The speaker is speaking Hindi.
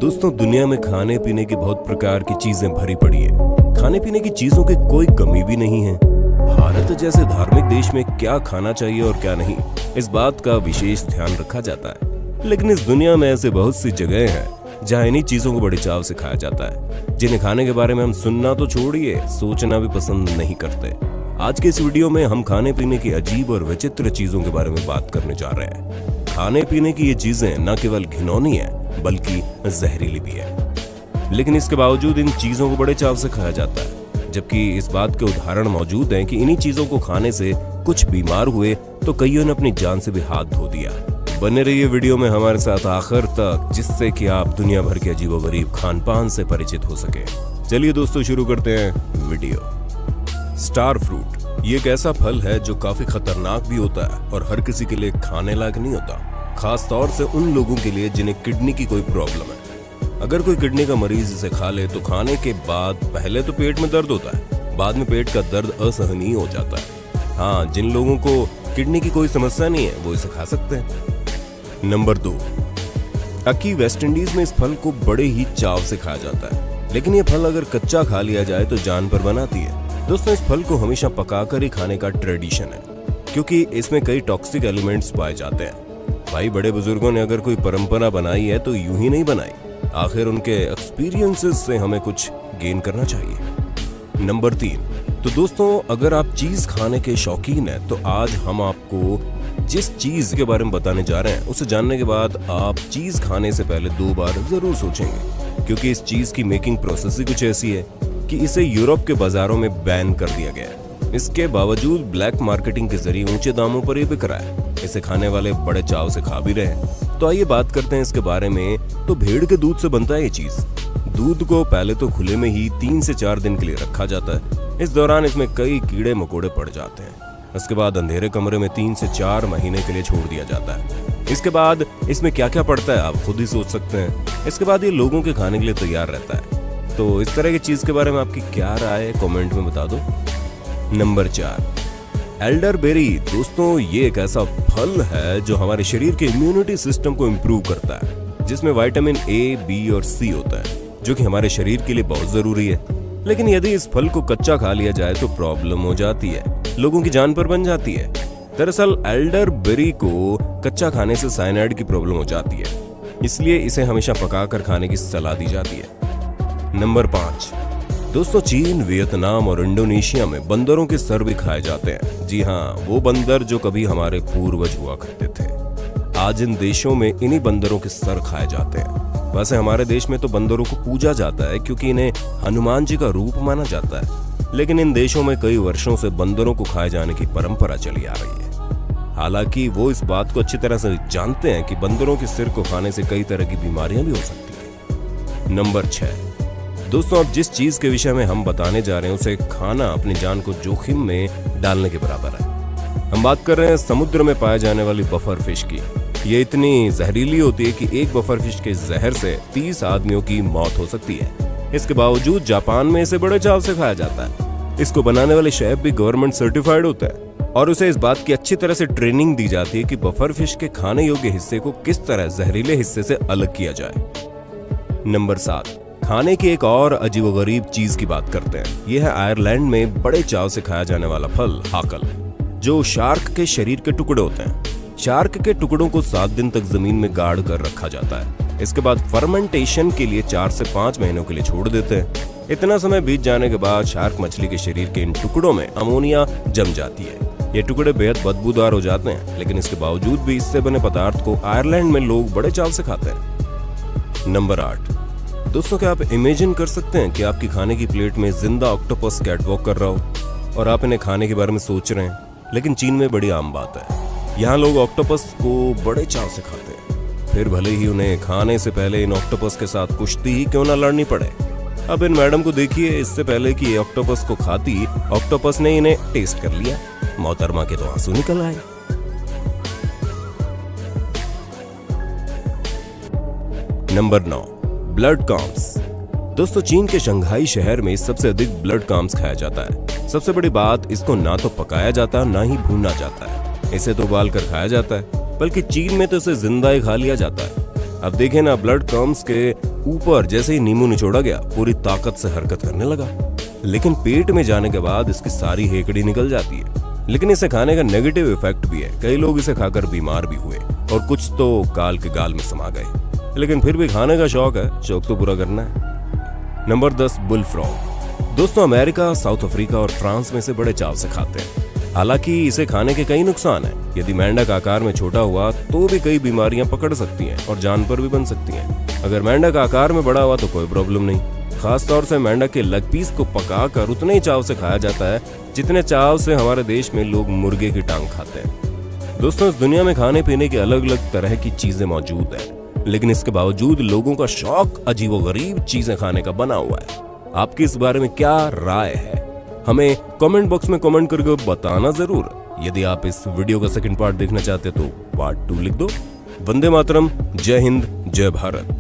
दोस्तों, दुनिया में खाने पीने की बहुत प्रकार की चीजें भरी पड़ी है। खाने पीने की चीजों की कोई कमी भी नहीं है। भारत जैसे धार्मिक देश में क्या खाना चाहिए और क्या नहीं, इस बात का विशेष ध्यान रखा जाता है। लेकिन इस दुनिया में ऐसे बहुत सी जगह हैं जहां इन्हीं चीजों को बड़े चाव से खाया जाता है, जिन्हें खाने के बारे में हम सुनना तो छोड़िए, सोचना भी पसंद नहीं करते। आज के इस वीडियो में हम खाने पीने की अजीब और विचित्र चीजों के बारे में बात करने जा रहे हैं। खाने पीने की ये चीजें न केवल घिनौनी है बल्कि जहरीली भी है, लेकिन इसके बावजूद इन चीजों को बड़े चाव से खाया जाता है। जबकि इस बात के उदाहरण मौजूद हैं कि इन्हीं चीजों को खाने से कुछ बीमार हुए तो कईयों ने अपनी जान से भी हाथ धो दिया। बने रहिए वीडियो में हमारे साथ आखिर तक, जिससे कि आप दुनिया भर के अजीबोगरीब खान पान से परिचित हो सके। चलिए दोस्तों, शुरू करते हैं वीडियो। स्टार फ्रूट ये एक ऐसा फल है जो काफी खतरनाक भी होता है और हर किसी के लिए खाने लायक नहीं होता, खास तौर से उन लोगों के लिए जिन्हें किडनी की कोई प्रॉब्लम है। अगर कोई किडनी का मरीज इसे खा ले तो खाने के बाद पहले तो पेट में दर्द होता है, बाद में पेट का दर्द असहनीय हो जाता है। हाँ, जिन लोगों को किडनी की कोई समस्या नहीं है वो इसे खा सकते हैं। नंबर 2, अकी वेस्ट इंडीज में इस फल को बड़े ही चाव से खाया जाता है, लेकिन ये फल अगर कच्चा खा लिया जाए तो जान पर बनाती है। दोस्तों, इस फल को हमेशा पकाकर ही खाने का ट्रेडिशन है, क्योंकि इसमें कई टॉक्सिक एलिमेंट्स पाए जाते हैं। भाई, बड़े बुजुर्गों ने अगर कोई परंपरा बनाई है तो यूं ही नहीं बनाई, आखिर उनके एक्सपीरियंसेस से हमें कुछ गेन करना चाहिए। नंबर 3, तो दोस्तों, अगर आप चीज खाने के शौकीन हैं तो आज हम आपको जिस चीज के बारे में बताने जा रहे हैं उसे जानने के बाद आप चीज खाने से पहले 2 बार जरूर सोचेंगे, क्योंकि इस चीज की मेकिंग प्रोसेस ही कुछ ऐसी है कि इसे यूरोप के बाजारों में बैन कर दिया गया है। इसके बावजूद ब्लैक मार्केटिंग के जरिए ऊंचे दामों पर ये बिक रहा है। इसे खाने वाले बड़े चाव से खा भी रहे हैं। तो आइए बात करते हैं इसके बारे में। तो भेड़ के दूध से बनता है ये चीज। दूध को पहले तो खुले में ही 3 से 4 दिन के लिए रखा जाता है। इस दौरान इसमें कई कीड़े मकोड़े पड़ जाते हैं। उसके बाद अंधेरे कमरे में 3 से 4 महीने के लिए छोड़ दिया जाता है। इसके बाद इसमें क्या क्या पड़ता है आप खुद ही सोच सकते हैं। इसके बाद ये लोगों के खाने के लिए तैयार रहता है। तो इस तरह की चीज के बारे में आपकी क्या राय है, कमेंट में बता दो। Number 4, elderberry. दोस्तों, ये एक ऐसा फल है जो हमारे शरीर के इम्यूनिटी सिस्टम को इम्प्रूव करता है, जिसमें विटामिन ए, बी और सी होता है, जो कि हमारे शरीर के लिए बहुत जरूरी है। लेकिन यदि इस फल को कच्चा खा लिया जाए तो प्रॉब्लम हो जाती है, लोगों की जान पर बन जाती है। दरअसल एल्डरबेरी को कच्चा खाने से साइनाइड की प्रॉब्लम हो जाती है, इसलिए इसे हमेशा पकाकर खाने की सलाह दी जाती है। नंबर 5, दोस्तों, चीन, वियतनाम और इंडोनेशिया में बंदरों के सर भी खाए जाते हैं। जी हाँ, वो बंदर जो कभी हमारे पूर्वज हुआ करते थे। आज इन देशों में इन्हीं बंदरों के सर खाए जाते हैं। वैसे हमारे देश में तो बंदरों को पूजा जाता है क्योंकि इन्हें हनुमान जी का रूप माना जाता है, लेकिन इन देशों में कई वर्षों से बंदरों को खाए जाने की परंपरा चली आ रही है। हालांकि वो इस बात को अच्छी तरह से जानते हैं कि बंदरों के सिर को खाने से कई तरह की बीमारियां भी हो सकती है। नंबर 6, दोस्तों, अब जिस चीज के विषय में हम बताने जा रहे हैं उसे खाना अपनी जान को जोखिम में डालने के बराबर है। हम बात कर रहे हैं समुद्र में पाए जाने वाली बफर फिश की। ये इतनी जहरीली होती है कि एक बफर फिश के जहर से 30 आदमियों की मौत हो सकती है। इसके बावजूद जापान में इसे बड़े चाव से खाया जाता है। इसको बनाने वाले शेफ भी गवर्नमेंट सर्टिफाइड होता है और उसे इस बात की अच्छी तरह से ट्रेनिंग दी जाती है कि बफर फिश के खाने योग्य हिस्से को किस तरह जहरीले हिस्से से अलग किया जाए। नंबर 7, खाने की एक और अजीबोगरीब चीज की बात करते हैं। यह है आयरलैंड में बड़े चाव से खाया जाने वाला फल हाकल, जो शार्क के शरीर के टुकड़े होते हैं। शार्क के टुकड़ों को 7 दिन तक जमीन में गाड़ कर रखा जाता है। इसके बाद फर्मेंटेशन के लिए 4 से 5 महीनों के लिए छोड़ देते हैं। इतना समय बीत जाने के बाद शार्क मछली के शरीर के इन टुकड़ों में अमोनिया जम जाती है। ये टुकड़े बेहद बदबूदार हो जाते हैं, लेकिन इसके बावजूद भी इससे बने पदार्थ को आयरलैंड में लोग बड़े चाव से खाते हैं। नंबर 8, दोस्तों, क्या आप इमेजिन कर सकते हैं कि आपकी खाने की प्लेट में जिंदा ऑक्टोपस कैटवॉक कर रहा हो और आप इन्हें खाने के बारे में सोच रहे हैं। लेकिन चीन में बड़ी आम बात है। यहाँ लोग ऑक्टोपस को बड़े चाव से खाते हैं, फिर भले ही उन्हें खाने से पहले इन ऑक्टोपस के साथ कुश्ती ही क्यों ना लड़नी पड़े। अब इन मैडम को देखिए, इससे पहले कि ये ऑक्टोपस को खाती, ऑक्टोपस ने इन्हें टेस्ट कर लिया। मोहतरमा के तो आंसू निकल आए। Number 9, blood calms. दोस्तों, चीन के शंघाई शहर में सबसे अधिक ब्लड काम्स खाया जाता है। सबसे बड़ी बात, इसको ना तो पकाया जाता ना ही भूना जाता है। इसे तो उबाल कर खाया जाता है, बल्कि चीन में तो इसे जिंदा ही खा लिया जाता है। अब देखें ना, ब्लड कम्स के ऊपर जैसे ही नींबू निचोड़ा गया पूरी ताकत से हरकत करने लगा, लेकिन पेट में जाने के बाद इसकी सारी हेकड़ी निकल जाती है। लेकिन इसे खाने का नेगेटिव इफेक्ट भी है, कई लोग इसे खाकर बीमार भी हुए और कुछ तो काल के गाल में समा गए। लेकिन फिर भी खाने का शौक है, शौक तो पूरा करना है। Number 10, bull frog. दोस्तों, अमेरिका, साउथ अफ्रीका और फ्रांस में इसे बड़े चाव से खाते हैं। हालांकि इसे खाने के कई नुकसान हैं। यदि मेंढक आकार में छोटा हुआ तो भी कई बीमारियां पकड़ सकती हैं और जान पर भी बन सकती हैं। अगर मेंढक आकार में बड़ा हुआ तो कोई प्रॉब्लम नहीं। खास तौर से मेंढक के लेग पीस को पकाकर उतने ही चाव से खाया जाता है जितने चाव से हमारे देश में लोग मुर्गे की टांग खाते हैं। दोस्तों, इस दुनिया में खाने पीने की अलग अलग तरह की चीजें मौजूद हैं, लेकिन इसके बावजूद लोगों का शौक अजीबोगरीब चीजें खाने का बना हुआ है। आपकी इस बारे में क्या राय है? हमें कमेंट बॉक्स में कमेंट करके बताना जरूर। यदि आप इस वीडियो का सेकंड पार्ट देखना चाहते तो पार्ट 2 लिख दो। वंदे मातरम, जय हिंद, जय भारत।